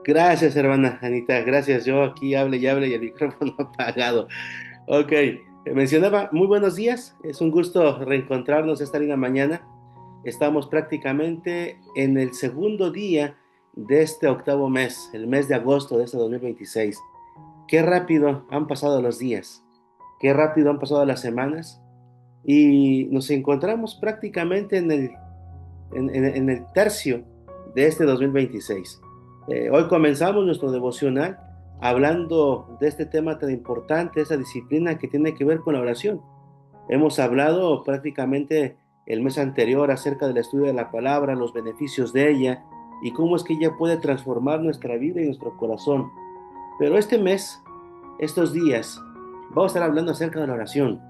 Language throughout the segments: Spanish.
Gracias, hermana Anita, gracias. Yo aquí hable y el micrófono apagado. Ok, mencionaba, muy buenos días. Es un gusto reencontrarnos esta linda mañana. Estamos prácticamente en el segundo día de este octavo mes, el mes de agosto de este 2026. Qué rápido han pasado los días, qué rápido han pasado las semanas y nos encontramos prácticamente en el tercio de este 2026. Hoy comenzamos nuestro devocional hablando de este tema tan importante, esa disciplina que tiene que ver con la oración. Hemos hablado prácticamente el mes anterior acerca del estudio de la palabra, los beneficios de ella y cómo es que ella puede transformar nuestra vida y nuestro corazón. Pero este mes, estos días, vamos a estar hablando acerca de la oración.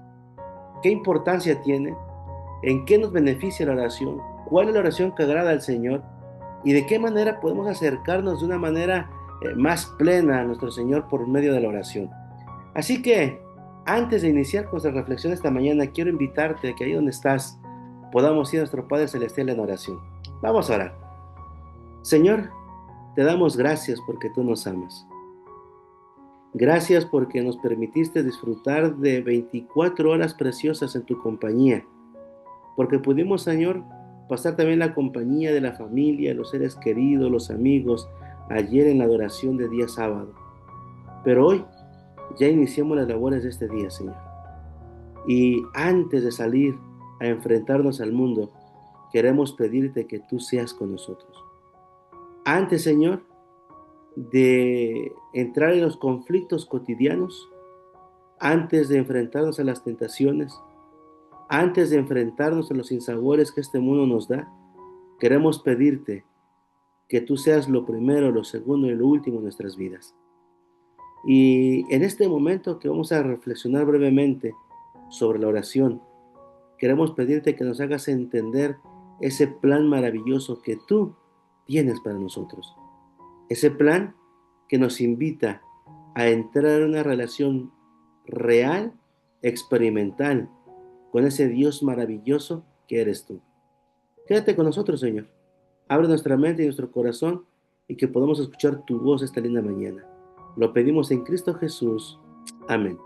¿Qué importancia tiene? ¿En qué nos beneficia la oración? ¿Cuál es la oración que agrada al Señor? ¿Y de qué manera podemos acercarnos de una manera más plena a nuestro Señor por medio de la oración? Así que, antes de iniciar con nuestra reflexión esta mañana, quiero invitarte a que ahí donde estás podamos ir a nuestro Padre Celestial en oración. Vamos a orar. Señor, te damos gracias porque tú nos amas. Gracias porque nos permitiste disfrutar de 24 horas preciosas en tu compañía. Porque pudimos, Señor, pasar también la compañía de la familia, los seres queridos, los amigos, ayer en la adoración de día sábado. Pero hoy ya iniciamos las labores de este día, Señor. Y antes de salir a enfrentarnos al mundo, queremos pedirte que tú seas con nosotros. Antes, Señor, de entrar en los conflictos cotidianos, antes de enfrentarnos a las tentaciones, antes de enfrentarnos a los sinsabores que este mundo nos da, queremos pedirte que tú seas lo primero, lo segundo y lo último en nuestras vidas. Y en este momento que vamos a reflexionar brevemente sobre la oración, queremos pedirte que nos hagas entender ese plan maravilloso que tú tienes para nosotros. Ese plan que nos invita a entrar en una relación real, experimental, con ese Dios maravilloso que eres tú. Quédate con nosotros, Señor. Abre nuestra mente y nuestro corazón y que podamos escuchar tu voz esta linda mañana. Lo pedimos en Cristo Jesús. Amén.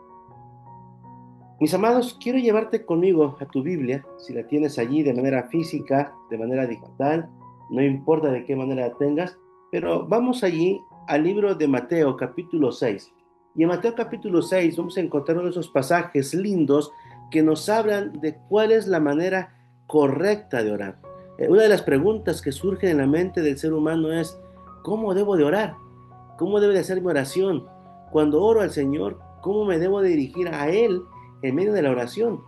Mis amados, quiero llevarte conmigo a tu Biblia, si la tienes allí de manera física, de manera digital, no importa de qué manera la tengas, pero vamos allí al libro de Mateo capítulo 6. Y en Mateo capítulo 6 vamos a encontrar uno de esos pasajes lindos que nos hablan de cuál es la manera correcta de orar. Una de las preguntas que surge en la mente del ser humano es, ¿cómo debo de orar? ¿Cómo debe de ser mi oración? Cuando oro al Señor, ¿cómo me debo de dirigir a Él en medio de la oración?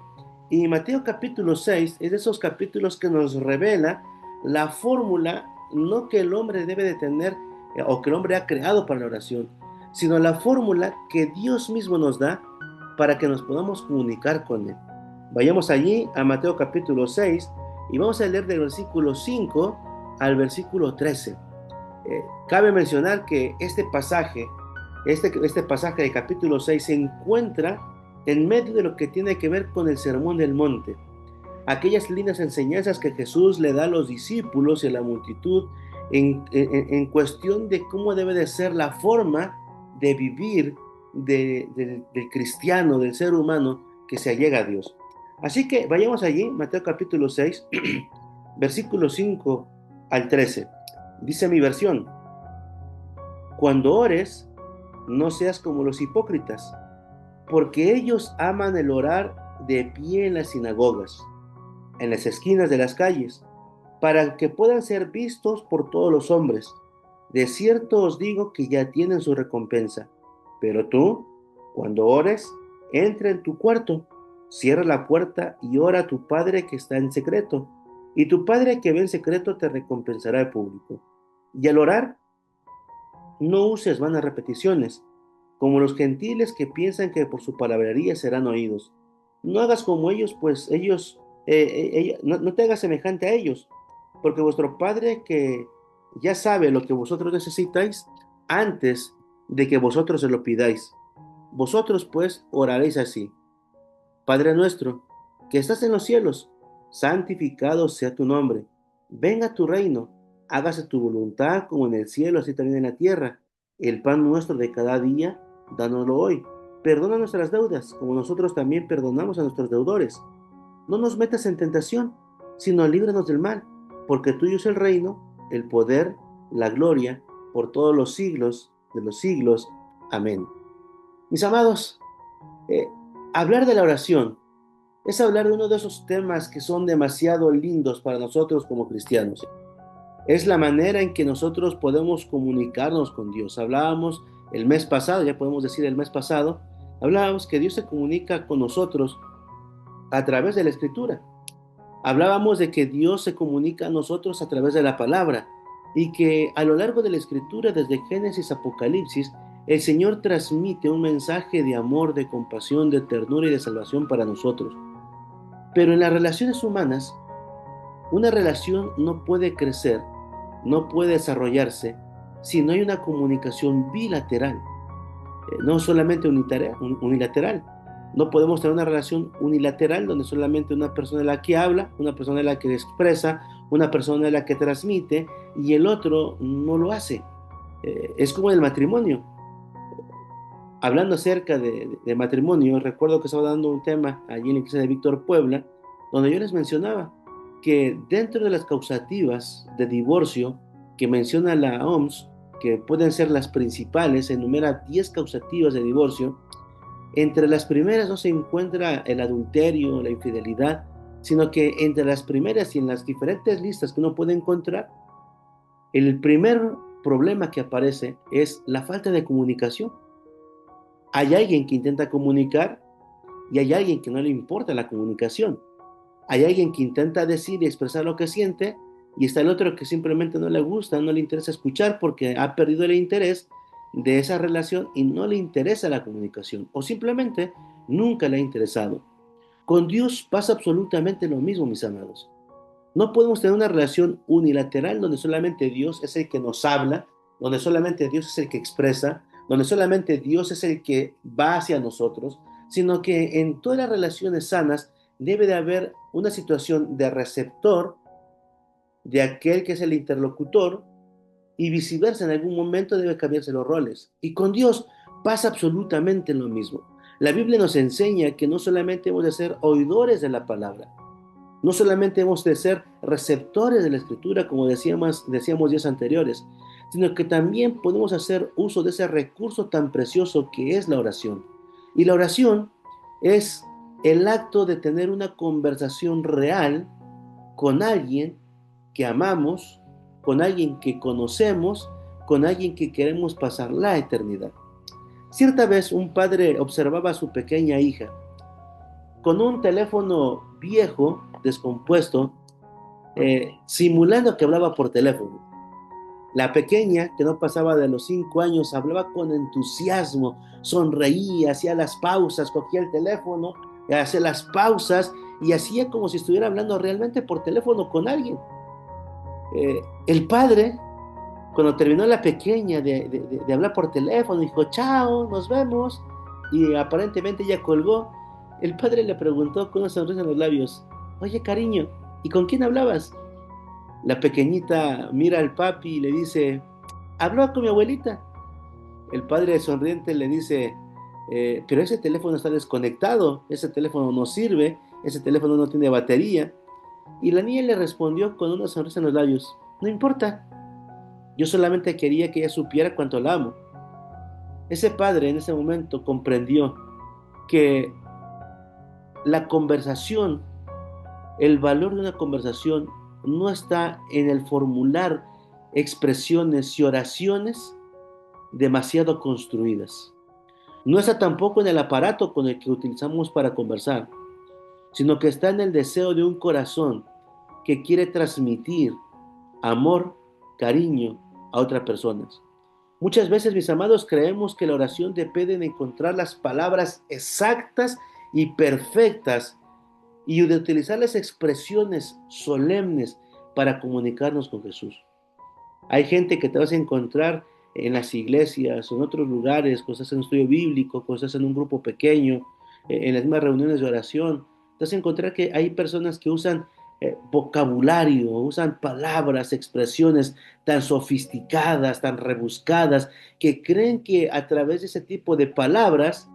Y Mateo capítulo 6 es de esos capítulos que nos revela la fórmula, no que el hombre debe de tener o que el hombre ha creado para la oración, sino la fórmula que Dios mismo nos da para que nos podamos comunicar con Él. Vayamos allí a Mateo capítulo 6 y vamos a leer del versículo 5 al versículo 13. Cabe mencionar que este pasaje de capítulo 6 se encuentra en medio de lo que tiene que ver con el Sermón del Monte, aquellas lindas enseñanzas que Jesús le da a los discípulos y a la multitud en cuestión de cómo debe de ser la forma de vivir del cristiano, del ser humano que se allega a Dios. Así que vayamos allí, Mateo capítulo 6, versículo 5 al 13. Dice mi versión: cuando ores, no seas como los hipócritas, porque ellos aman el orar de pie en las sinagogas, en las esquinas de las calles, para que puedan ser vistos por todos los hombres. De cierto os digo que ya tienen su recompensa. Pero tú, cuando ores, entra en tu cuarto, cierra la puerta y ora a tu Padre que está en secreto, y tu Padre que ve en secreto te recompensará en público. Y al orar, no uses vanas repeticiones, como los gentiles que piensan que por su palabrería serán oídos. No hagas como ellos, pues no te hagas semejante a ellos, porque vuestro Padre que ya sabe lo que vosotros necesitáis antes de que vosotros se lo pidáis. Vosotros pues oraréis así: Padre nuestro, que estás en los cielos, santificado sea tu nombre. Venga tu reino. hágase tu voluntad como en el cielo, así también en la tierra. El pan nuestro de cada día, dánoslo hoy. Perdona nuestras deudas, como nosotros también perdonamos a nuestros deudores. No nos metas en tentación, sino líbranos del mal, porque tuyo es el reino, el poder, la gloria, por todos los siglos de los siglos. Amén. Mis amados, eh, hablar de la oración es hablar de uno de esos temas que son demasiado lindos para nosotros como cristianos. Es la manera en que nosotros podemos comunicarnos con Dios. Hablábamos el mes pasado, ya podemos decir el mes pasado, hablábamos que Dios se comunica con nosotros a través de la Escritura. Hablábamos de que Dios se comunica a nosotros a través de la palabra y que a lo largo de la Escritura, desde Génesis a Apocalipsis, el Señor transmite un mensaje de amor, de compasión, de ternura y de salvación para nosotros. Pero en las relaciones humanas, una relación no puede crecer, no puede desarrollarse si no hay una comunicación bilateral, no solamente unilateral. No podemos tener una relación unilateral donde solamente una persona es la que habla, una persona es la que expresa, una persona es la que transmite y el otro no lo hace. Es como el matrimonio. Hablando acerca de matrimonio, recuerdo que estaba dando un tema allí en la iglesia de Víctor Puebla, donde yo les mencionaba que dentro de las causativas de divorcio que menciona la OMS, que pueden ser las principales, enumera 10 causativas de divorcio. Entre las primeras no se encuentra el adulterio, la infidelidad, sino que entre las primeras y en las diferentes listas que uno puede encontrar, el primer problema que aparece es la falta de comunicación. Hay alguien que intenta comunicar y hay alguien que no le importa la comunicación. Hay alguien que intenta decir y expresar lo que siente y está el otro que simplemente no le gusta, no le interesa escuchar porque ha perdido el interés de esa relación y no le interesa la comunicación o simplemente nunca le ha interesado. Con Dios pasa absolutamente lo mismo, mis amados. No podemos tener una relación unilateral donde solamente Dios es el que nos habla, donde solamente Dios es el que expresa, donde solamente Dios es el que va hacia nosotros, sino que en todas las relaciones sanas debe de haber una situación de receptor, de aquel que es el interlocutor, y viceversa, en algún momento debe cambiarse los roles. Y con Dios pasa absolutamente lo mismo. La Biblia nos enseña que no solamente hemos de ser oidores de la palabra, no solamente hemos de ser receptores de la Escritura, como decíamos días anteriores, sino que también podemos hacer uso de ese recurso tan precioso que es la oración. Y la oración es el acto de tener una conversación real con alguien que amamos, con alguien que conocemos, con alguien que queremos pasar la eternidad. Cierta vez un padre observaba a su pequeña hija con un teléfono viejo, descompuesto, simulando que hablaba por teléfono. La pequeña, que no pasaba de los 5 años, hablaba con entusiasmo, sonreía, hacía las pausas, cogía el teléfono, hacía las pausas y hacía como si estuviera hablando realmente por teléfono con alguien. El padre, cuando terminó la pequeña de hablar por teléfono, dijo, chao, nos vemos, y aparentemente ella colgó. El padre le preguntó con una sonrisa en los labios, oye, cariño, ¿y con quién hablabas? La pequeñita mira al papi y le dice, habló con mi abuelita. El padre sonriente le dice, pero ese teléfono está desconectado, ese teléfono no sirve, ese teléfono no tiene batería. Y la niña le respondió con una sonrisa en los labios, no importa, yo solamente quería que ella supiera cuánto la amo. Ese padre en ese momento comprendió que la conversación, el valor de una conversación no está en el formular expresiones y oraciones demasiado construidas. No está tampoco en el aparato con el que utilizamos para conversar, sino que está en el deseo de un corazón que quiere transmitir amor, cariño a otras personas. Muchas veces, mis amados, creemos que la oración depende de encontrar las palabras exactas y perfectas y de utilizar las expresiones solemnes para comunicarnos con Jesús. Hay gente que te vas a encontrar en las iglesias o en otros lugares, cuando estás en un estudio bíblico, cuando estás en un grupo pequeño, en las mismas reuniones de oración, te vas a encontrar que hay personas que usan vocabulario, usan palabras, expresiones tan sofisticadas, tan rebuscadas, que creen que a través de ese tipo de palabras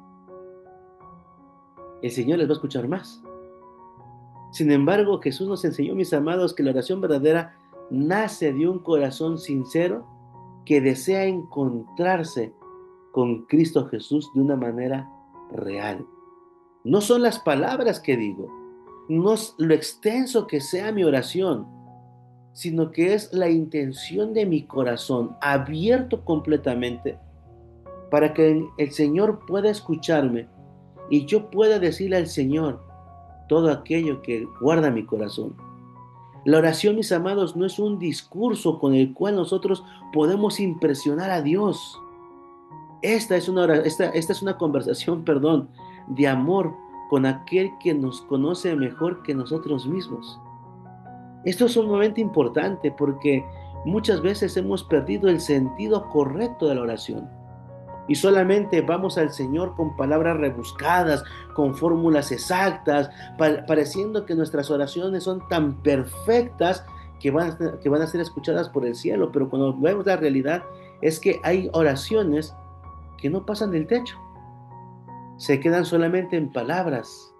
el Señor les va a escuchar más. Sin embargo, Jesús nos enseñó, mis amados, que la oración verdadera nace de un corazón sincero que desea encontrarse con Cristo Jesús de una manera real. No son las palabras que digo, no es lo extenso que sea mi oración, sino que es la intención de mi corazón abierto completamente para que el Señor pueda escucharme y yo pueda decirle al Señor todo aquello que guarda mi corazón. La oración, mis amados, no es un discurso con el cual nosotros podemos impresionar a Dios. Esta es una conversación, perdón, de amor con aquel que nos conoce mejor que nosotros mismos. Esto es sumamente importante porque muchas veces hemos perdido el sentido correcto de la oración y solamente vamos al Señor con palabras rebuscadas, con fórmulas exactas, pareciendo que nuestras oraciones son tan perfectas que van a ser escuchadas por el cielo, pero cuando vemos la realidad es que hay oraciones que no pasan del techo, se quedan solamente en palabras,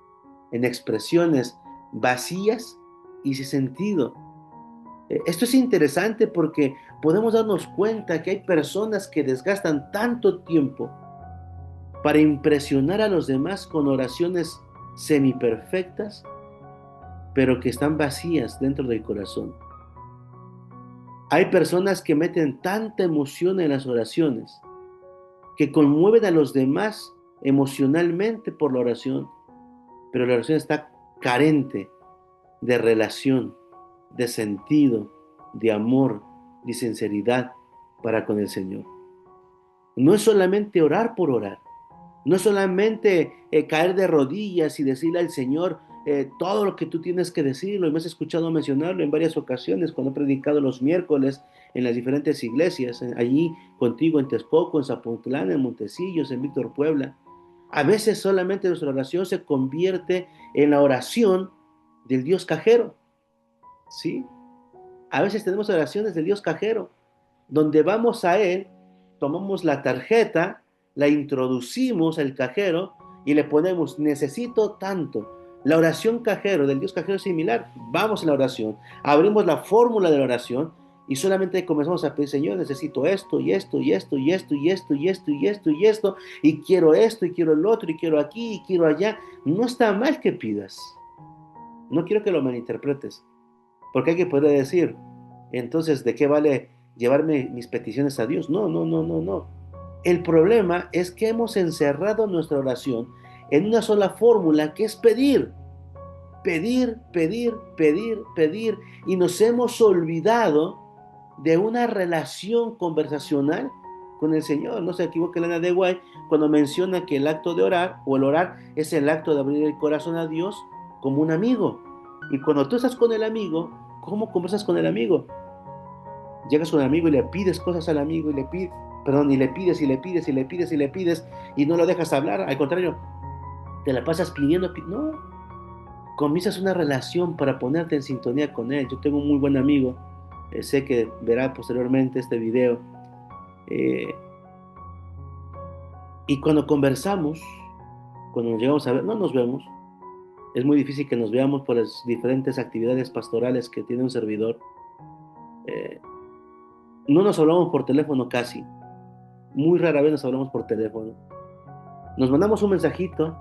en expresiones vacías y sin sentido. Esto es interesante porque podemos darnos cuenta que hay personas que desgastan tanto tiempo para impresionar a los demás con oraciones semiperfectas, pero que están vacías dentro del corazón. Hay personas que meten tanta emoción en las oraciones, que conmueven a los demás emocionalmente por la oración, pero la oración está carente de relación, de sentido, de amor, de sinceridad para con el Señor. No es solamente orar por orar, no es solamente caer de rodillas y decirle al Señor todo lo que tú tienes que decirlo, y me has escuchado mencionarlo en varias ocasiones cuando he predicado los miércoles en las diferentes iglesias, allí contigo en Texcoco, en Zapotlán, en Montecillos, en Víctor Puebla. A veces solamente nuestra oración se convierte en la oración del Dios cajero, ¿sí? A veces tenemos oraciones del Dios cajero, donde vamos a Él, tomamos la tarjeta, la introducimos al cajero y le ponemos, necesito tanto. La oración cajero del Dios cajero es similar. Vamos a la oración, abrimos la fórmula de la oración y solamente comenzamos a pedir, Señor, necesito esto y esto y esto y esto y esto y esto y esto y esto y quiero esto y quiero el otro y quiero aquí y quiero allá. No está mal que pidas. No quiero que lo malinterpretes. Porque hay que poder decir, entonces, ¿de qué vale llevarme mis peticiones a Dios? No, no, no, no, no. El problema es que hemos encerrado nuestra oración en una sola fórmula que es pedir. Pedir, pedir, pedir, pedir. Y nos hemos olvidado de una relación conversacional con el Señor. No se equivoque Elena de White cuando menciona que el acto de orar o el orar es el acto de abrir el corazón a Dios como un amigo. Y cuando tú estás con el amigo, ¿cómo conversas con el amigo? Llegas con el amigo y le pides cosas al amigo y le pides, perdón, y le pides y le pides y le pides y le pides y no lo dejas hablar. Al contrario, te la pasas pidiendo. No, comienzas una relación para ponerte en sintonía con él. Yo tengo un muy buen amigo, sé que verá posteriormente este video. eh, y cuando conversamos, cuando nos llegamos a ver, no nos vemos. Es muy difícil que nos veamos por las diferentes actividades pastorales que tiene un servidor. Eh, no nos hablamos por teléfono casi. Muy rara vez nos hablamos por teléfono. Nos mandamos un mensajito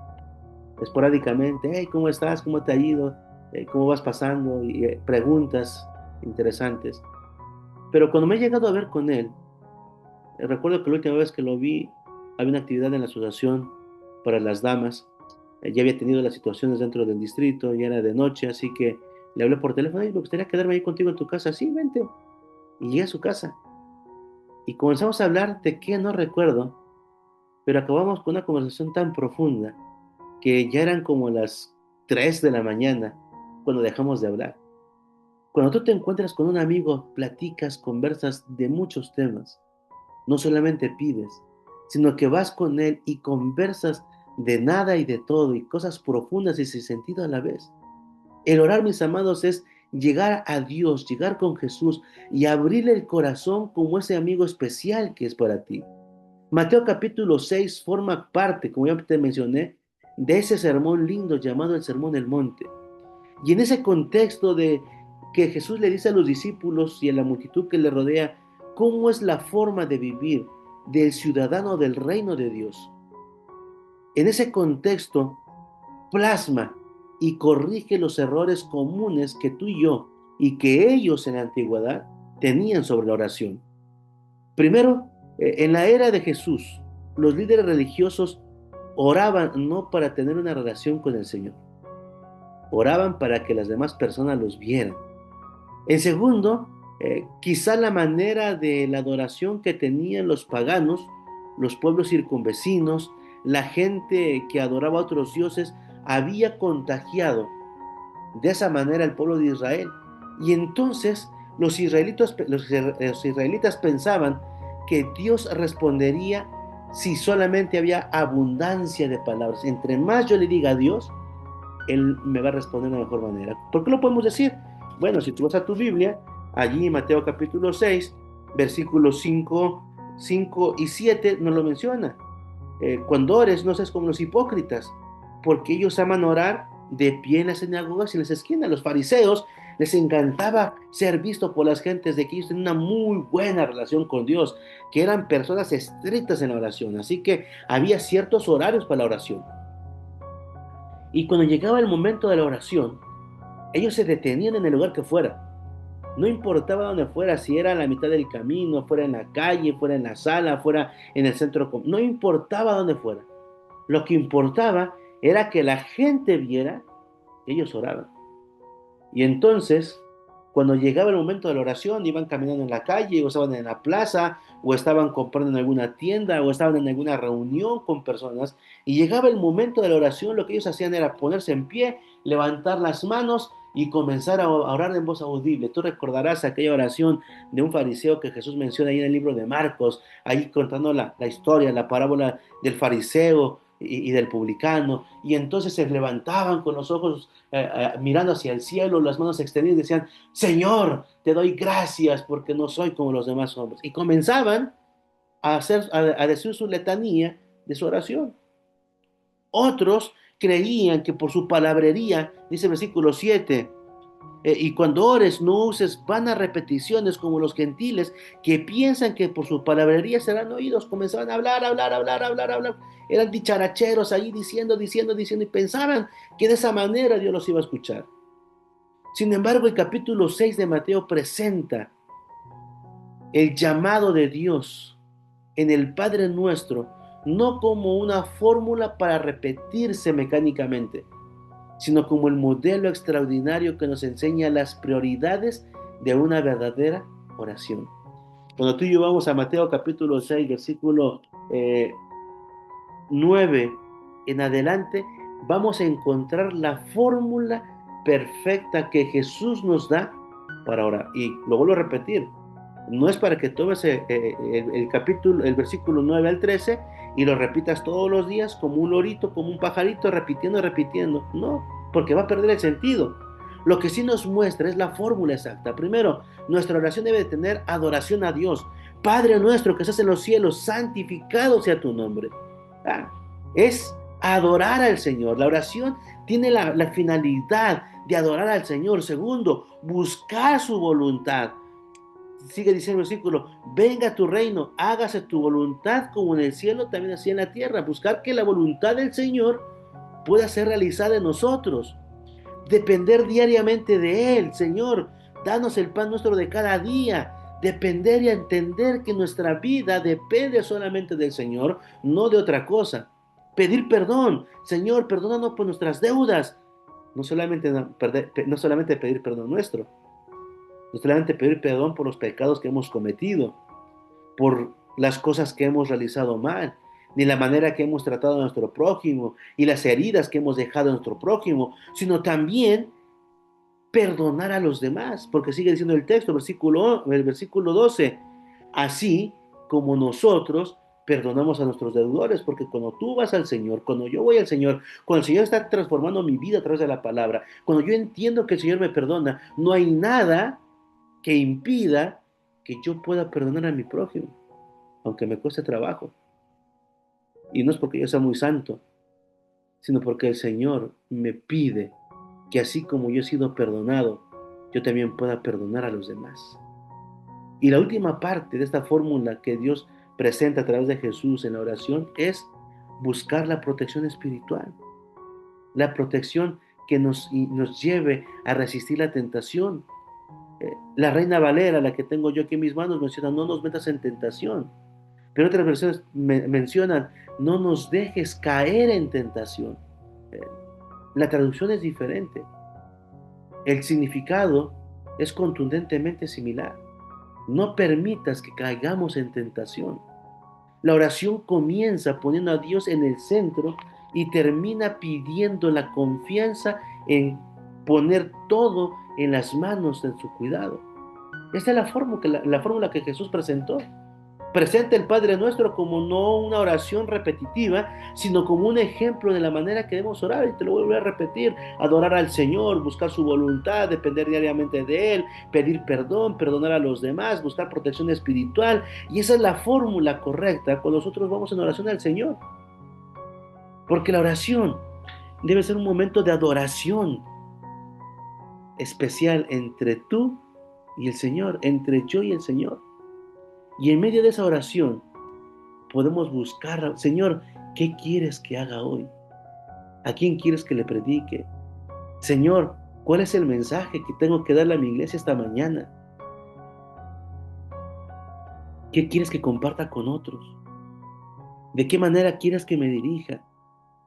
esporádicamente. Hey, ¿cómo estás? ¿Cómo te ha ido? ¿Cómo vas pasando? Y preguntas interesantes. Pero cuando me he llegado a ver con él, recuerdo que la última vez que lo vi, había una actividad en la asociación para las damas. Ya había tenido las situaciones dentro del distrito, ya era de noche, así que le hablé por teléfono. Me gustaría quedarme ahí contigo en tu casa. Sí, vente. Y llegué a su casa. Y comenzamos a hablar de qué no recuerdo, pero acabamos con una conversación tan profunda que ya eran como las 3 de la mañana cuando dejamos de hablar. Cuando tú te encuentras con un amigo, platicas, conversas de muchos temas. No solamente pides, sino que vas con él y conversas de nada y de todo y cosas profundas y sin sentido a la vez. El orar, mis amados, es llegar a Dios, llegar con Jesús y abrirle el corazón como ese amigo especial que es para ti. Mateo capítulo 6 forma parte, como ya te mencioné, de ese sermón lindo llamado el Sermón del Monte. Y en ese contexto de que Jesús le dice a los discípulos y a la multitud que le rodea cómo es la forma de vivir del ciudadano del reino de Dios. En ese contexto plasma y corrige los errores comunes que tú y yo y que ellos en la antigüedad tenían sobre la oración. Primero, en la era de Jesús, los líderes religiosos oraban no para tener una relación con el Señor, oraban para que las demás personas los vieran. En segundo, quizá la manera de la adoración que tenían los paganos, los pueblos circunvecinos, la gente que adoraba a otros dioses, había contagiado de esa manera al pueblo de Israel. Y entonces los israelitas pensaban que Dios respondería si solamente había abundancia de palabras. Entre más yo le diga a Dios, Él me va a responder de una mejor manera. ¿Por qué lo podemos decir? Bueno, si tú vas a tu Biblia, allí en Mateo capítulo 6, versículos 5 y 7 nos lo menciona. Cuando ores, no seas como los hipócritas, porque ellos aman orar de pie en las sinagogas y en las esquinas. Los fariseos les encantaba ser visto por las gentes de que ellos tenían una muy buena relación con Dios, que eran personas estrictas en la oración. Así que había ciertos horarios para la oración. Y cuando llegaba el momento de la oración, ellos se detenían en el lugar que fuera. No importaba dónde fuera, si era a la mitad del camino, fuera en la calle, fuera en la sala, fuera en el centro. No importaba dónde fuera. Lo que importaba era que la gente viera que ellos oraban. Y entonces, cuando llegaba el momento de la oración, iban caminando en la calle, o estaban en la plaza, o estaban comprando en alguna tienda, o estaban en alguna reunión con personas, y llegaba el momento de la oración, lo que ellos hacían era ponerse en pie, levantar las manos y comenzar a orar en voz audible. Tú recordarás aquella oración de un fariseo que Jesús menciona ahí en el libro de Marcos, ahí contando la historia, la parábola del fariseo y del publicano, y entonces se levantaban con los ojos mirando hacia el cielo, las manos extendidas, decían: Señor, te doy gracias porque no soy como los demás hombres. Y comenzaban a decir su letanía de su oración. Otros creían que por su palabrería, dice el versículo 7, y cuando ores no uses vanas repeticiones como los gentiles que piensan que por su palabrería serán oídos. Comenzaban a hablar. Eran dicharacheros ahí diciendo y pensaban que de esa manera Dios los iba a escuchar. Sin embargo, el capítulo 6 de Mateo presenta el llamado de Dios en el Padre Nuestro no como una fórmula para repetirse mecánicamente, sino como el modelo extraordinario que nos enseña las prioridades de una verdadera oración. Cuando tú y yo vamos a Mateo capítulo 6, versículo 9 en adelante, vamos a encontrar la fórmula perfecta que Jesús nos da para orar. Y lo vuelvo a repetir, no es para que tomes el capítulo, el versículo 9 al 13 y lo repitas todos los días como un lorito, como un pajarito, repitiendo. No, porque va a perder el sentido. Lo que sí nos muestra es la fórmula exacta. Primero, nuestra oración debe tener adoración a Dios. Padre nuestro que estás en los cielos, santificado sea tu nombre. Es adorar al Señor. La oración tiene la finalidad de adorar al Señor. Segundo, buscar su voluntad. Sigue diciendo el versículo: venga tu reino, hágase tu voluntad como en el cielo, también así en la tierra. Buscar que la voluntad del Señor pueda ser realizada en nosotros. Depender diariamente de Él. Señor, danos el pan nuestro de cada día. Depender y entender que nuestra vida depende solamente del Señor, no de otra cosa. Pedir perdón. Señor, perdónanos por nuestras deudas. No solamente pedir perdón nuestro, no solamente pedir perdón por los pecados que hemos cometido, por las cosas que hemos realizado mal, ni la manera que hemos tratado a nuestro prójimo y las heridas que hemos dejado a nuestro prójimo, sino también perdonar a los demás, porque sigue diciendo el texto, el versículo 12, así como nosotros perdonamos a nuestros deudores, porque cuando tú vas al Señor, cuando yo voy al Señor, cuando el Señor está transformando mi vida a través de la palabra, cuando yo entiendo que el Señor me perdona, no hay nada que impida que yo pueda perdonar a mi prójimo, aunque me cueste trabajo. Y no es porque yo sea muy santo, sino porque el Señor me pide que así como yo he sido perdonado, yo también pueda perdonar a los demás. Y la última parte de esta fórmula que Dios presenta a través de Jesús en la oración es buscar la protección espiritual, la protección que nos lleve a resistir la tentación. La Reina Valera, la que tengo yo aquí en mis manos, menciona, no nos metas en tentación. Pero otras versiones mencionan, no nos dejes caer en tentación. Eh, la traducción es diferente. El significado es contundentemente similar. No permitas que caigamos en tentación. La oración comienza poniendo a Dios en el centro y termina pidiendo la confianza en poner todo en las manos de su cuidado. Esta es la fórmula que Jesús presentó. Presenta el Padre Nuestro como no una oración repetitiva, sino como un ejemplo de la manera que debemos orar. Y te lo voy a volver a repetir: adorar al Señor, buscar su voluntad, depender diariamente de Él, pedir perdón, perdonar a los demás, buscar protección espiritual. Y esa es la fórmula correcta cuando nosotros vamos en oración al Señor. Porque la oración debe ser un momento de adoración especial entre tú y el Señor, entre yo y el Señor. Y en medio de esa oración podemos buscar, Señor, ¿qué quieres que haga hoy? ¿A quién quieres que le predique? Señor, ¿cuál es el mensaje que tengo que darle a mi iglesia esta mañana? ¿Qué quieres que comparta con otros? ¿De qué manera quieres que me dirija?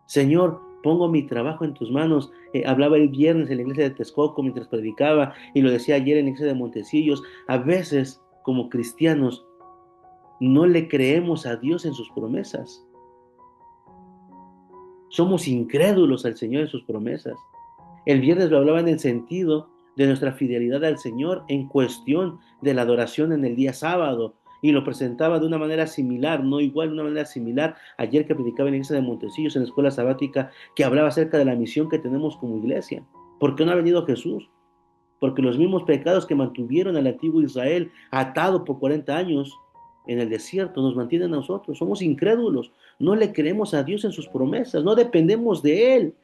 Señor, pongo mi trabajo en tus manos. Hablaba el viernes en la iglesia de Texcoco mientras predicaba, y lo decía ayer en la iglesia de Montecillos. A veces, como cristianos, no le creemos a Dios en sus promesas. Somos incrédulos al Señor en sus promesas. El viernes lo hablaba en el sentido de nuestra fidelidad al Señor en cuestión de la adoración en el día sábado, y lo presentaba de una manera similar, no igual, de una manera similar, ayer que predicaba en la iglesia de Montecillos, en la escuela sabática, que hablaba acerca de la misión que tenemos como iglesia. ¿Por qué no ha venido Jesús? Porque los mismos pecados que mantuvieron al antiguo Israel atado por 40 años en el desierto nos mantienen a nosotros. Somos incrédulos, no le creemos a Dios en sus promesas, no dependemos de Él.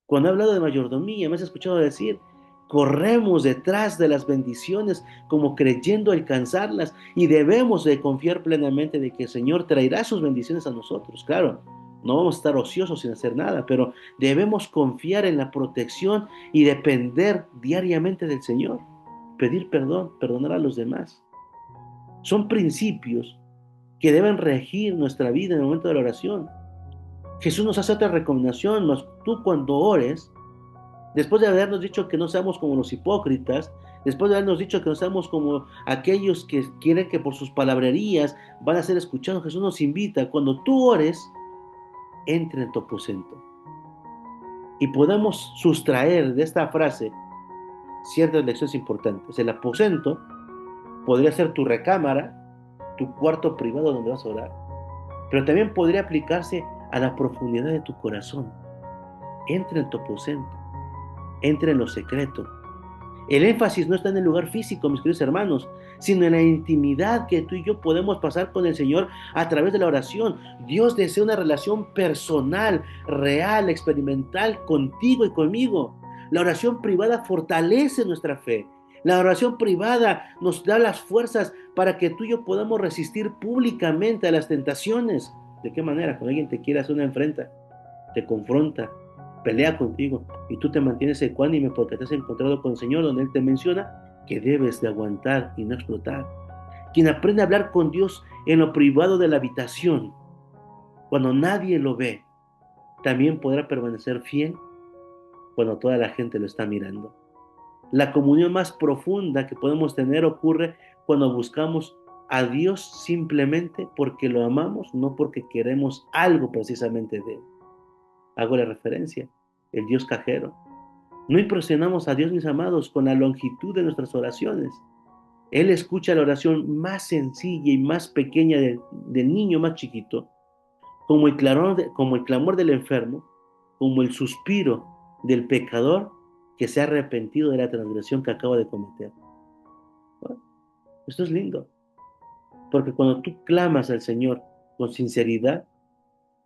Cuando he hablado de mayordomía, me has escuchado decir, corremos detrás de las bendiciones como creyendo alcanzarlas, y debemos de confiar plenamente de que el Señor traerá sus bendiciones a nosotros. Claro, no vamos a estar ociosos sin hacer nada, pero debemos confiar en la protección y depender diariamente del Señor. Pedir perdón, perdonar a los demás. Son principios que deben regir nuestra vida en el momento de la oración. Jesús nos hace otra recomendación: tú cuando ores, después de habernos dicho que no seamos como los hipócritas, después de habernos dicho que no seamos como aquellos que quieren que por sus palabrerías van a ser escuchados, Jesús nos invita: cuando tú ores, entra en tu aposento. Y podemos sustraer de esta frase ciertas lecciones importantes. El aposento podría ser tu recámara, tu cuarto privado donde vas a orar, pero también podría aplicarse a la profundidad de tu corazón. Entra en tu aposento, entra en lo secreto. El énfasis no está en el lugar físico, mis queridos hermanos, sino en la intimidad que tú y yo podemos pasar con el Señor a través de la oración. Dios desea una relación personal, real, experimental contigo y conmigo. La oración privada fortalece nuestra fe. La oración privada nos da las fuerzas para que tú y yo podamos resistir públicamente a las tentaciones. ¿De qué manera? Cuando alguien te quiere hacer una afrenta, te confronta, pelea contigo, y tú te mantienes ecuánime porque te has encontrado con el Señor, donde Él te menciona que debes de aguantar y no explotar. Quien aprende a hablar con Dios en lo privado de la habitación, cuando nadie lo ve, también podrá permanecer fiel cuando toda la gente lo está mirando. La comunión más profunda que podemos tener ocurre cuando buscamos a Dios simplemente porque lo amamos, no porque queremos algo precisamente de Él. Hago la referencia: el Dios cajero. No impresionamos a Dios, mis amados, con la longitud de nuestras oraciones. Él escucha la oración más sencilla y más pequeña del niño más chiquito, como el clamor del enfermo, como el suspiro del pecador que se ha arrepentido de la transgresión que acaba de cometer. Bueno, esto es lindo, porque cuando tú clamas al Señor con sinceridad,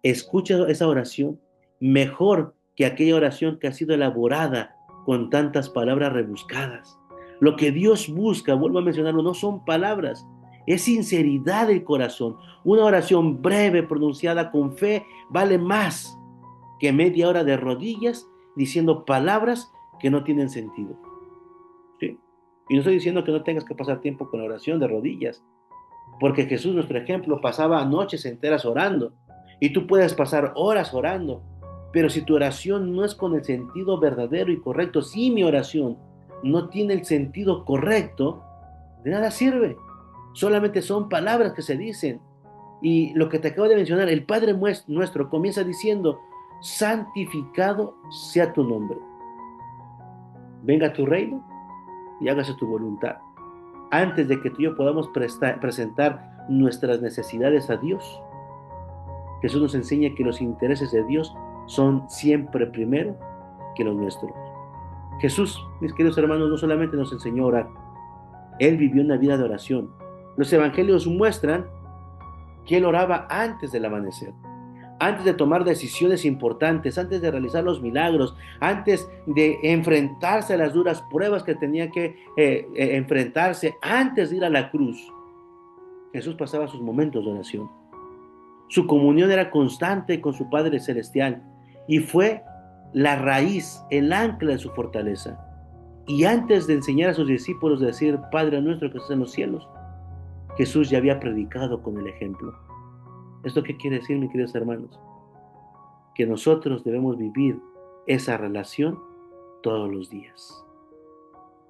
escucha esa oración mejor que aquella oración que ha sido elaborada con tantas palabras rebuscadas. Lo que Dios busca, vuelvo a mencionarlo, no son palabras, es sinceridad del corazón. Una oración breve pronunciada con fe vale más que media hora de rodillas diciendo palabras que no tienen sentido. ¿Sí? Y no estoy diciendo que no tengas que pasar tiempo con la oración de rodillas, porque Jesús, nuestro ejemplo, pasaba noches enteras orando. Y tú puedes pasar horas orando. Pero si tu oración no es con el sentido verdadero y correcto, si mi oración no tiene el sentido correcto, de nada sirve. Solamente son palabras que se dicen. Y lo que te acabo de mencionar, el Padre nuestro comienza diciendo, santificado sea tu nombre. Venga tu reino y hágase tu voluntad. Antes de que tú y yo podamos presentar nuestras necesidades a Dios, Jesús nos enseña que los intereses de Dios son siempre primero que los nuestros. Jesús, mis queridos hermanos, no solamente nos enseñó a orar, Él vivió una vida de oración. Los evangelios muestran que Él oraba antes del amanecer, antes de tomar decisiones importantes, antes de realizar los milagros, antes de enfrentarse a las duras pruebas que tenía que enfrentarse, antes de ir a la cruz. Jesús pasaba sus momentos de oración. Su comunión era constante con su Padre Celestial y fue la raíz, el ancla de su fortaleza. Y antes de enseñar a sus discípulos a decir, Padre nuestro que estás en los cielos, Jesús ya había predicado con el ejemplo. ¿Esto qué quiere decir, mis queridos hermanos? Que nosotros debemos vivir esa relación todos los días.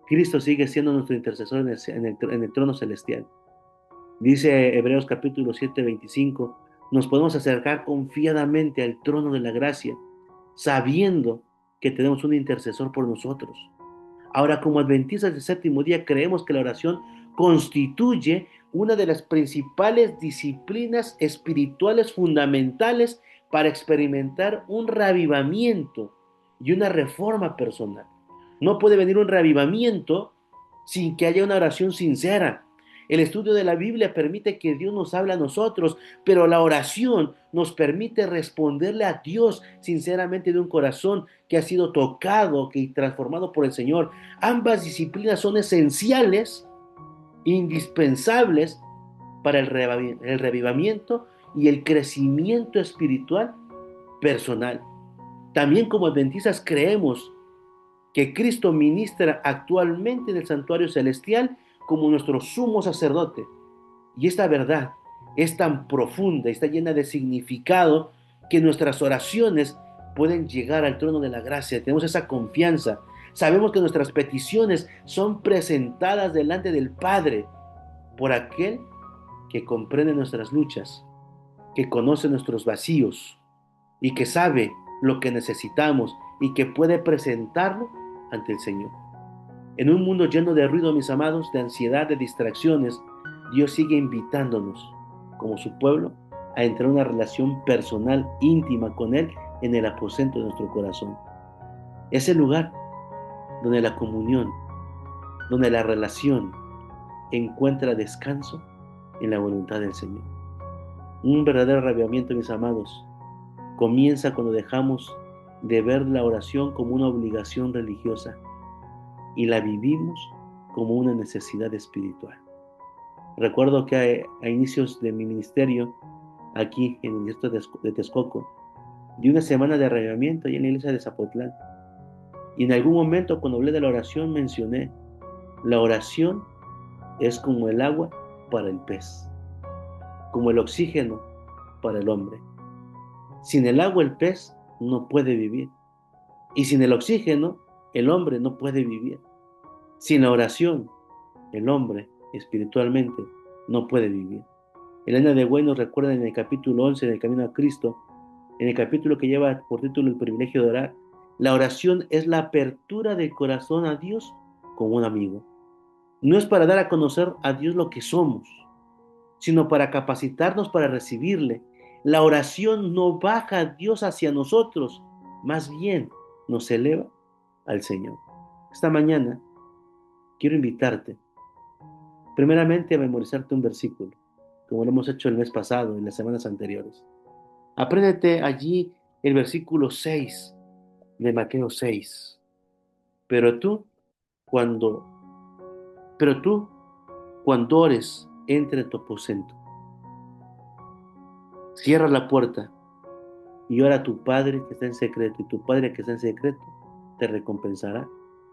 Cristo sigue siendo nuestro intercesor en el trono celestial. Dice Hebreos capítulo 7, 25, nos podemos acercar confiadamente al trono de la gracia, sabiendo que tenemos un intercesor por nosotros. Ahora, como adventistas del séptimo día, creemos que la oración constituye una de las principales disciplinas espirituales fundamentales para experimentar un reavivamiento y una reforma personal. No puede venir un reavivamiento sin que haya una oración sincera. El estudio de la Biblia permite que Dios nos hable a nosotros, pero la oración nos permite responderle a Dios sinceramente de un corazón que ha sido tocado y transformado por el Señor. Ambas disciplinas son esenciales, indispensables para el revivamiento y el crecimiento espiritual personal. También como adventistas creemos que Cristo ministra actualmente en el santuario celestial como nuestro sumo sacerdote. Y esta verdad es tan profunda y está llena de significado que nuestras oraciones pueden llegar al trono de la gracia. Tenemos esa confianza. Sabemos que nuestras peticiones son presentadas delante del Padre por aquel que comprende nuestras luchas, que conoce nuestros vacíos y que sabe lo que necesitamos y que puede presentarlo ante el Señor. En un mundo lleno de ruido, mis amados, de ansiedad, de distracciones, Dios sigue invitándonos, como su pueblo, a entrar en una relación personal, íntima con Él en el aposento de nuestro corazón. Es el lugar donde la comunión, donde la relación encuentra descanso en la voluntad del Señor. Un verdadero avivamiento, mis amados, comienza cuando dejamos de ver la oración como una obligación religiosa y la vivimos como una necesidad espiritual. Recuerdo que a inicios de mi ministerio, aquí en el distrito de Texcoco, di una semana de avivamiento ahí en la iglesia de Zapotlán. Y en algún momento cuando hablé de la oración mencioné, la oración es como el agua para el pez, como el oxígeno para el hombre. Sin el agua el pez no puede vivir. Y sin el oxígeno el hombre no puede vivir. Sin la oración el hombre espiritualmente no puede vivir. Elena de Güey nos recuerda en el capítulo 11 del Camino a Cristo, en el capítulo que lleva por título El privilegio de orar, la oración es la apertura del corazón a Dios como un amigo. No es para dar a conocer a Dios lo que somos, sino para capacitarnos para recibirle. La oración no baja a Dios hacia nosotros, más bien nos eleva al Señor. Esta mañana quiero invitarte, primeramente, a memorizarte un versículo, como lo hemos hecho el mes pasado y las semanas anteriores. Apréndete allí el versículo 6 de Mateo 6. Pero tú, cuando, pero tú, cuando ores, entra en tu aposento, cierra la puerta y ora a tu Padre que está en secreto, y tu Padre que está en secreto te recompensará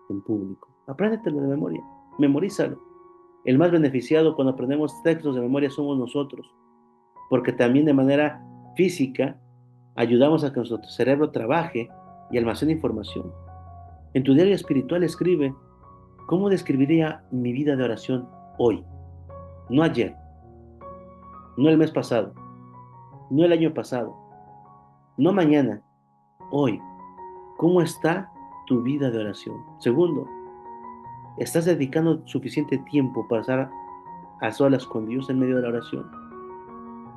en público. Apréndetelo de memoria, memorízalo. El más beneficiado cuando aprendemos textos de memoria somos nosotros, porque también de manera física ayudamos a que nuestro cerebro trabaje y almacene información. En tu diario espiritual escribe: ¿cómo describiría mi vida de oración hoy? No ayer, no el mes pasado, no el año pasado, no mañana, hoy. ¿Cómo está tu vida de oración? Segundo, ¿estás dedicando suficiente tiempo para estar a solas con Dios en medio de la oración?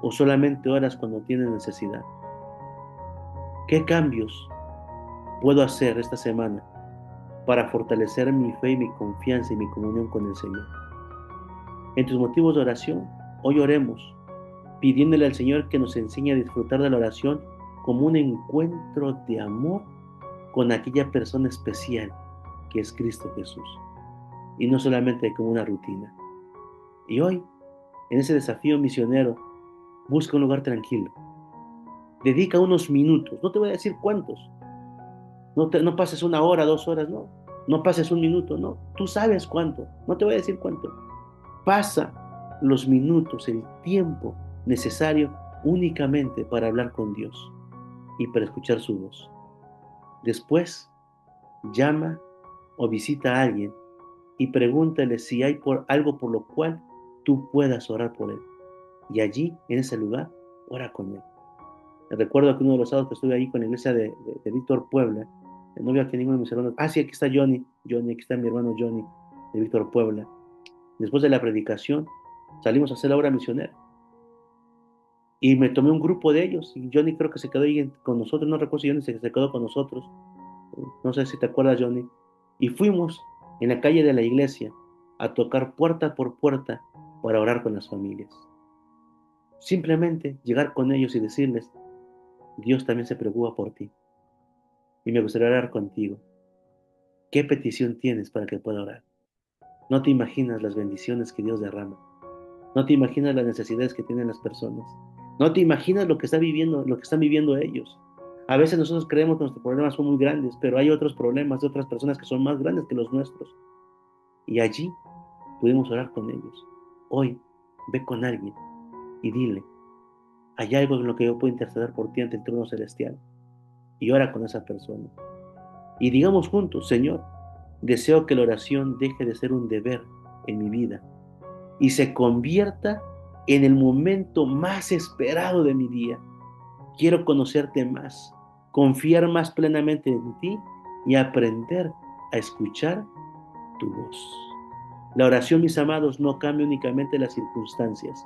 ¿O solamente oras cuando tienes necesidad? ¿Qué cambios puedo hacer esta semana para fortalecer mi fe y mi confianza y mi comunión con el Señor? En tus motivos de oración, hoy oremos, pidiéndole al Señor que nos enseñe a disfrutar de la oración como un encuentro de amor con aquella persona especial que es Cristo Jesús, y no solamente como una rutina. Y hoy, en ese desafío misionero, busca un lugar tranquilo. Dedica unos minutos, no te voy a decir cuántos, no pases una hora, 2 horas, no. No pases un minuto, no. Tú sabes cuánto, no te voy a decir cuánto. Pasa los minutos, el tiempo necesario únicamente para hablar con Dios y para escuchar su voz. Después, llama o visita a alguien y pregúntale si hay algo por lo cual tú puedas orar por él. Y allí, en ese lugar, ora con él. Recuerdo que uno de los sábados que estuve ahí con la iglesia de Víctor Puebla, no veo aquí ninguno de mis hermanos. Ah, sí, aquí está Johnny, aquí está mi hermano Johnny, de Víctor Puebla. Después de la predicación, salimos a hacer la obra misionera. Y me tomé un grupo de ellos, y Johnny creo que se quedó ahí con nosotros, no recuerdo si Johnny se quedó con nosotros, no sé si te acuerdas, Johnny. Y fuimos en la calle de la iglesia a tocar puerta por puerta para orar con las familias. Simplemente llegar con ellos y decirles: Dios también se preocupa por ti y me gustaría orar contigo. ¿Qué petición tienes para que pueda orar? No te imaginas las bendiciones que Dios derrama. No te imaginas las necesidades que tienen las personas. No te imaginas lo que están viviendo ellos. A veces nosotros creemos que nuestros problemas son muy grandes, pero hay otros problemas de otras personas que son más grandes que los nuestros. Y allí pudimos orar con ellos. Hoy, ve con alguien y dile: hay algo en lo que yo puedo interceder por ti ante el trono celestial. Y ora con esa persona. Y digamos juntos: Señor, deseo que la oración deje de ser un deber en mi vida y se convierta en el momento más esperado de mi día. Quiero conocerte más, confiar más plenamente en ti y aprender a escuchar tu voz. La oración, mis amados, no cambia únicamente las circunstancias.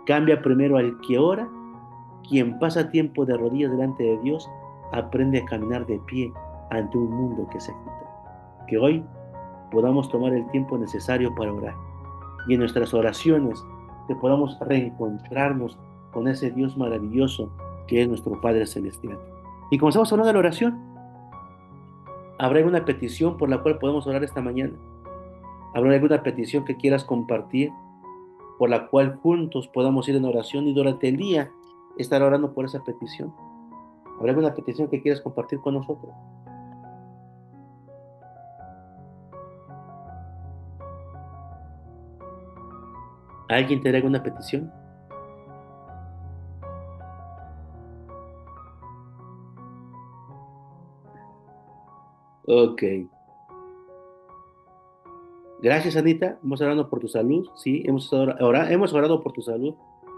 Cambia primero al que ora. Quien pasa tiempo de rodillas delante de Dios aprende a caminar de pie ante un mundo que se agita. Que hoy podamos tomar el tiempo necesario para orar, y en nuestras oraciones que podamos reencontrarnos con ese Dios maravilloso que es nuestro Padre Celestial. Y como estamos hablando de la oración, ¿habrá alguna petición por la cual podemos orar esta mañana? ¿Habrá alguna petición que quieras compartir por la cual juntos podamos ir en oración y durante el día estar orando por esa petición? ¿Habrá alguna petición que quieras compartir con nosotros? ¿Alguien te da alguna petición? Ok. Gracias, Anita. Hemos orado por tu salud. Sí, hemos orado por tu salud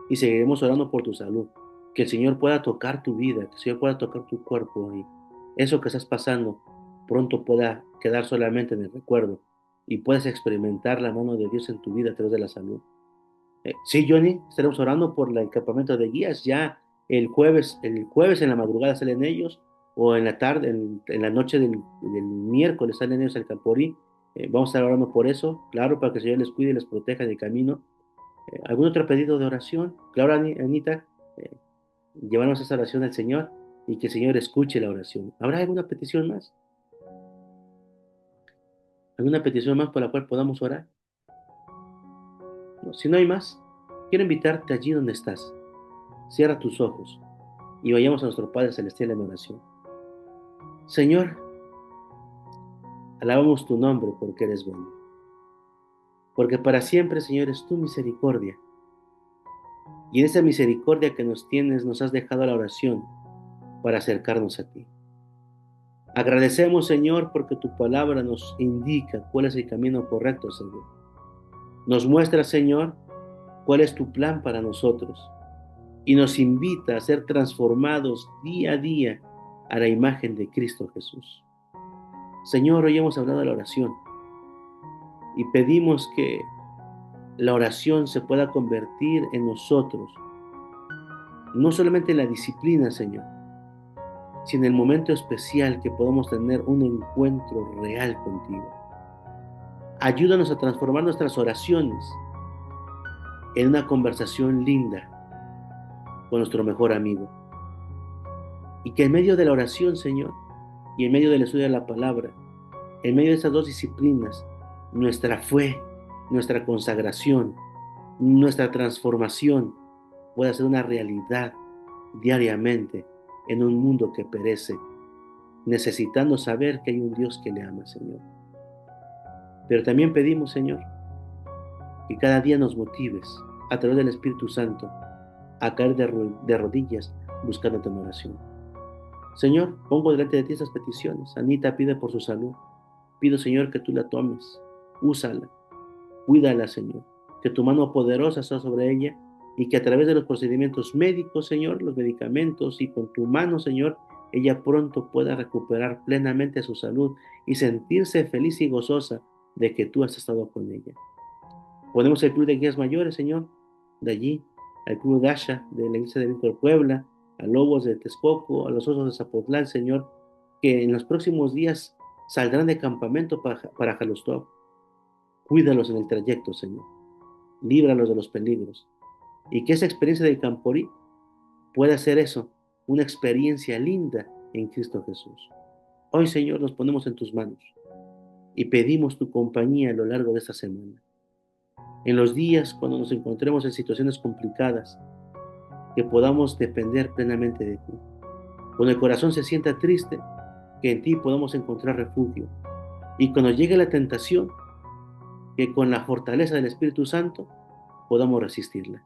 y seguiremos orando por tu salud. Que el Señor pueda tocar tu vida, que el Señor pueda tocar tu cuerpo y eso que estás pasando pronto pueda quedar solamente en el recuerdo y puedas experimentar la mano de Dios en tu vida a través de la salud. Sí, Johnny, estaremos orando por el campamento de guías. Ya el jueves en la madrugada salen ellos, o en la tarde, en la noche del miércoles salen ellos al Camporí. Vamos a estar orando por eso, claro, para que el Señor les cuide y les proteja en el camino. ¿Algún otro pedido de oración? Claro, Anita, eh, llevamos esa oración al Señor y que el Señor escuche la oración. ¿Habrá alguna petición más? ¿Alguna petición más por la cual podamos orar? No, si no hay más, quiero invitarte allí donde estás. Cierra tus ojos y vayamos a nuestro Padre Celestial en oración. Señor, alabamos tu nombre porque eres bueno. Porque para siempre, Señor, es tu misericordia. Y en esa misericordia que nos tienes, nos has dejado la oración para acercarnos a ti. Agradecemos, Señor, porque tu palabra nos indica cuál es el camino correcto, Señor. Nos muestra, Señor, cuál es tu plan para nosotros y nos invita a ser transformados día a día a la imagen de Cristo Jesús. Señor, hoy hemos hablado de la oración y pedimos que la oración se pueda convertir en nosotros, no solamente en la disciplina, Señor, sino en el momento especial que podamos tener un encuentro real contigo. Ayúdanos a transformar nuestras oraciones en una conversación linda con nuestro mejor amigo. Y que en medio de la oración, Señor, y en medio del estudio de la palabra, en medio de estas dos disciplinas, nuestra fe, nuestra consagración, nuestra transformación pueda ser una realidad diariamente en un mundo que perece, necesitando saber que hay un Dios que le ama, Señor. Pero también pedimos, Señor, que cada día nos motives a través del Espíritu Santo a caer de rodillas buscándote en oración. Señor, pongo delante de ti estas peticiones. Anita pide por su salud. Pido, Señor, que tú la tomes, úsala, cuídala, Señor, que tu mano poderosa sea sobre ella y que a través de los procedimientos médicos, Señor, los medicamentos y con tu mano, Señor, ella pronto pueda recuperar plenamente su salud y sentirse feliz y gozosa de que tú has estado con ella. Ponemos el Club de Guías Mayores, Señor, de allí, al Club Dasha de la Iglesia de Víctor Puebla, a Lobos de Texcoco, a los Osos de Zapotlán, Señor, que en los próximos días saldrán de campamento para Jalostop. Cuídalos en el trayecto, Señor. Líbralos de los peligros. Y que esa experiencia del Camporí pueda ser eso, una experiencia linda en Cristo Jesús. Hoy, Señor, nos ponemos en tus manos y pedimos tu compañía a lo largo de esta semana. En los días cuando nos encontremos en situaciones complicadas, que podamos depender plenamente de ti. Cuando el corazón se sienta triste, que en ti podamos encontrar refugio. Y cuando llegue la tentación, que con la fortaleza del Espíritu Santo podamos resistirla.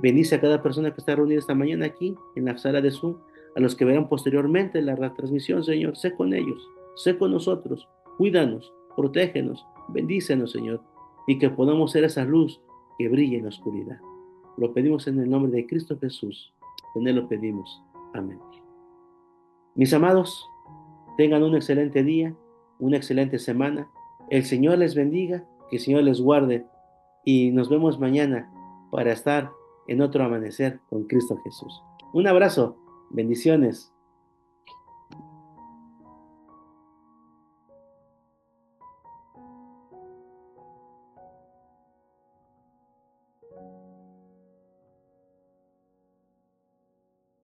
Bendice a cada persona que está reunida esta mañana aquí en la sala de Zoom, a los que verán posteriormente la retransmisión, Señor. Sé con ellos, sé con nosotros, cuídanos, protégenos, bendícenos, Señor, y que podamos ser esa luz que brille en la oscuridad. Lo pedimos en el nombre de Cristo Jesús. Con Él lo pedimos. Amén. Mis amados, tengan un excelente día, una excelente semana. El Señor les bendiga, que el Señor les guarde y nos vemos mañana para estar en otro amanecer con Cristo Jesús. Un abrazo, bendiciones.